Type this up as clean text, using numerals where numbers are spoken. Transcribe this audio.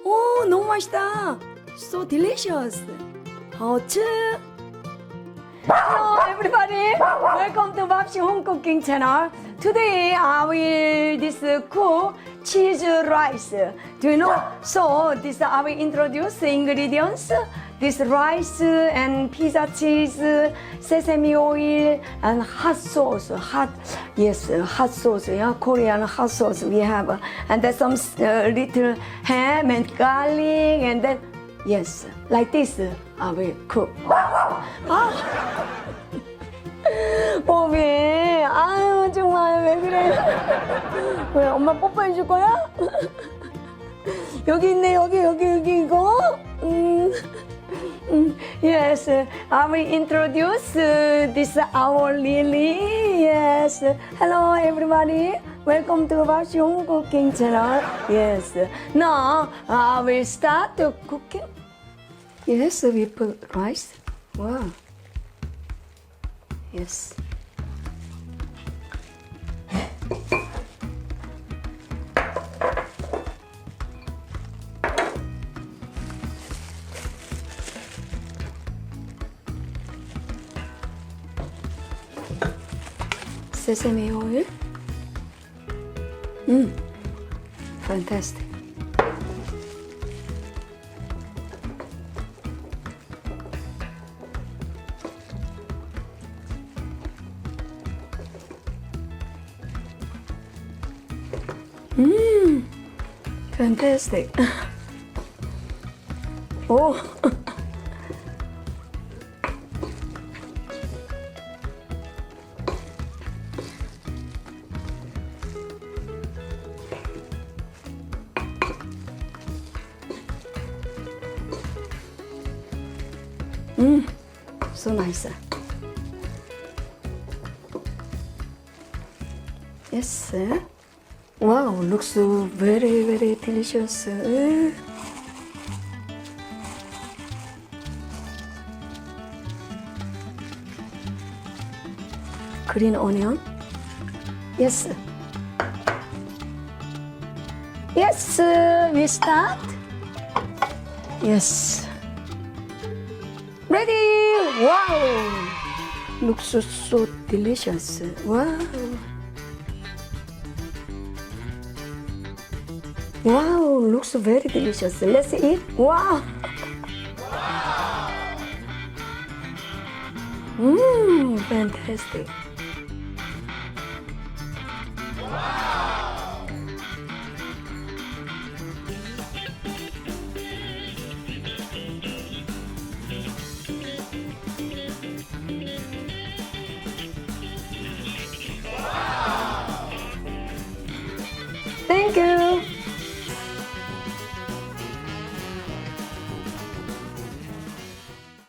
오, 너무 맛있다. So delicious. hot. Hello everybody. Welcome to Babsi Home Cooking Channel. Today I will cook cheese rice. Do you know? So this I will introduce the ingredients. This rice and pizza cheese, sesame oil, and hot sauce. Hot sauce. Yeah, Korean hot sauce we have, and then some little ham and garlic, and then yes, like this I will cook. 왜? 아유 정말 왜 그래? 왜 엄마 뽀뽀해 줄 거야? 여기 있네 여기 이거. Yes, I will introduce this our Lily. Yes, hello everybody. Welcome to Babsi Home Cooking Channel. Yes, now I will start cooking. Yes, we put rice. Wow. Yes. Sesame oil. Fantastic. Fantastic. Oh. So nice. Yes. Wow, looks so very, very delicious. Green onion. Yes. Yes, we start. Yes. Ready! Wow! Looks so delicious. Wow! Wow! Looks very delicious. Let's eat. Wow! Fantastic.